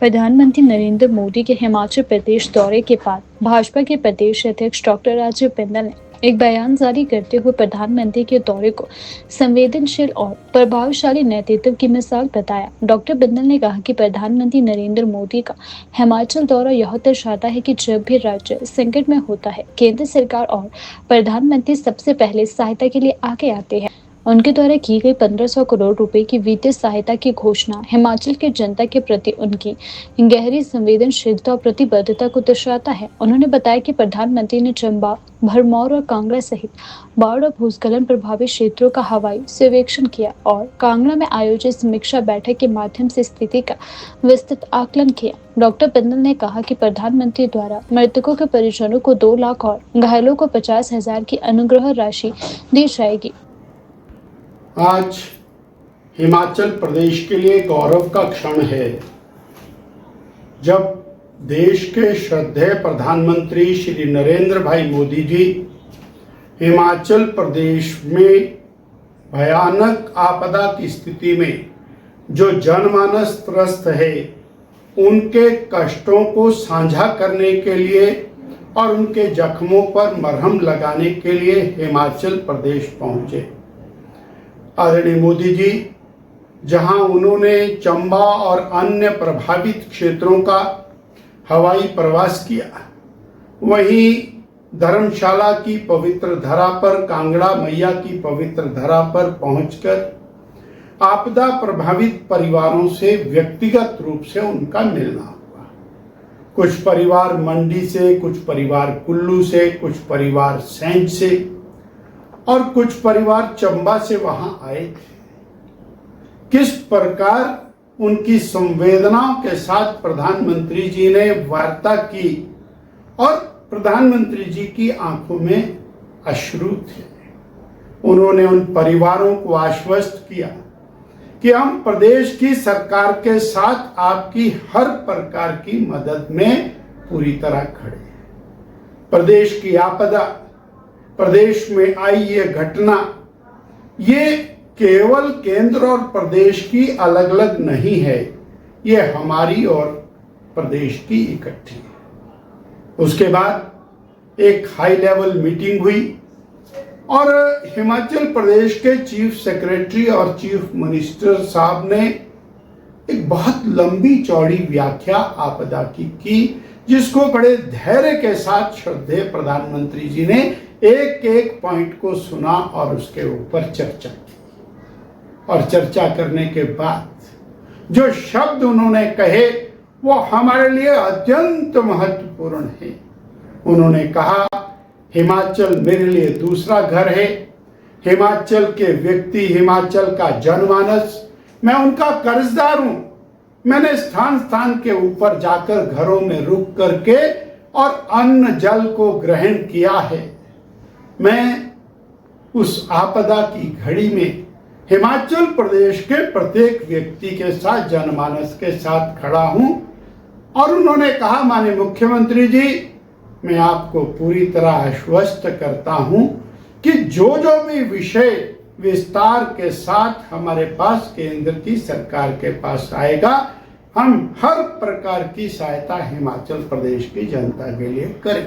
प्रधानमंत्री नरेंद्र मोदी के हिमाचल प्रदेश दौरे के बाद भाजपा के प्रदेश अध्यक्ष डॉक्टर राजीव बिंदल ने एक बयान जारी करते हुए प्रधानमंत्री के दौरे को संवेदनशील और प्रभावशाली नेतृत्व की मिसाल बताया। डॉक्टर बिंदल ने कहा कि प्रधानमंत्री नरेंद्र मोदी का हिमाचल दौरा यह दर्शाता है कि जब भी राज्य संकट में होता है, केंद्र सरकार और प्रधानमंत्री सबसे पहले सहायता के लिए आगे आते हैं। उनके द्वारा की गई 1500 करोड़ रुपए की वित्तीय सहायता की घोषणा हिमाचल की जनता के प्रति उनकी गहरी संवेदनशीलता और प्रतिबद्धता को दर्शाता है। उन्होंने बताया कि प्रधानमंत्री ने चंबा, भरमौर और कांगड़ा सहित बाढ़ और भूस्खलन प्रभावित क्षेत्रों का हवाई सर्वेक्षण किया और कांगड़ा में आयोजित समीक्षा बैठक के माध्यम से स्थिति का विस्तृत आकलन किया। डॉक्टर बिंदल ने कहा कि प्रधानमंत्री द्वारा मृतकों के परिजनों को 2 लाख और घायलों को 50,000 की अनुग्रह राशि दी जाएगी। आज हिमाचल प्रदेश के लिए गौरव का क्षण है जब देश के श्रद्धेय प्रधानमंत्री श्री नरेंद्र भाई मोदी जी हिमाचल प्रदेश में भयानक आपदा की स्थिति में जो जनमानस त्रस्त है उनके कष्टों को साझा करने के लिए और उनके जख्मों पर मरहम लगाने के लिए हिमाचल प्रदेश पहुंचे। आदरणीय मोदी जी जहां उन्होंने चंबा और अन्य प्रभावित क्षेत्रों का हवाई प्रवास किया, वहीं धर्मशाला की पवित्र धरा पर, कांगड़ा मैया की पवित्र धरा पर पहुंचकर आपदा प्रभावित परिवारों से व्यक्तिगत रूप से उनका मिलना हुआ। कुछ परिवार मंडी से, कुछ परिवार कुल्लू से, कुछ परिवार सैंज से और कुछ परिवार चंबा से वहां आए थे। किस प्रकार उनकी संवेदनाओं के साथ प्रधानमंत्री जी ने वार्ता की और प्रधानमंत्री जी की आंखों में अश्रु थे। उन्होंने उन परिवारों को आश्वस्त किया कि हम प्रदेश की सरकार के साथ आपकी हर प्रकार की मदद में पूरी तरह खड़े हैं। प्रदेश की आपदा, प्रदेश में आई ये घटना, ये केवल केंद्र और प्रदेश की अलग अलग नहीं है, ये हमारी और प्रदेश की इकट्ठी है। उसके बाद एक हाई लेवल मीटिंग हुई और हिमाचल प्रदेश के चीफ सेक्रेटरी और चीफ मिनिस्टर साहब ने एक बहुत लंबी चौड़ी व्याख्या आपदा की जिसको बड़े धैर्य के साथ श्रद्धेय प्रधानमंत्री जी ने एक एक पॉइंट को सुना और उसके ऊपर चर्चा की। और चर्चा करने के बाद जो शब्द उन्होंने कहे वो हमारे लिए अत्यंत महत्वपूर्ण है। उन्होंने कहा, हिमाचल मेरे लिए दूसरा घर है। हिमाचल के व्यक्ति, हिमाचल का जनमानस, मैं उनका कर्जदार हूं। मैंने स्थान स्थान के ऊपर जाकर घरों में रुक करके और अन्न जल को ग्रहण किया है। मैं उस आपदा की घड़ी में हिमाचल प्रदेश के प्रत्येक व्यक्ति के साथ, जनमानस के साथ खड़ा हूं। और उन्होंने कहा, माननीय मुख्यमंत्री जी, मैं आपको पूरी तरह आश्वस्त करता हूं कि जो भी विषय विस्तार के साथ हमारे पास केंद्र की सरकार के पास आएगा, हम हर प्रकार की सहायता हिमाचल प्रदेश की जनता के लिए करें।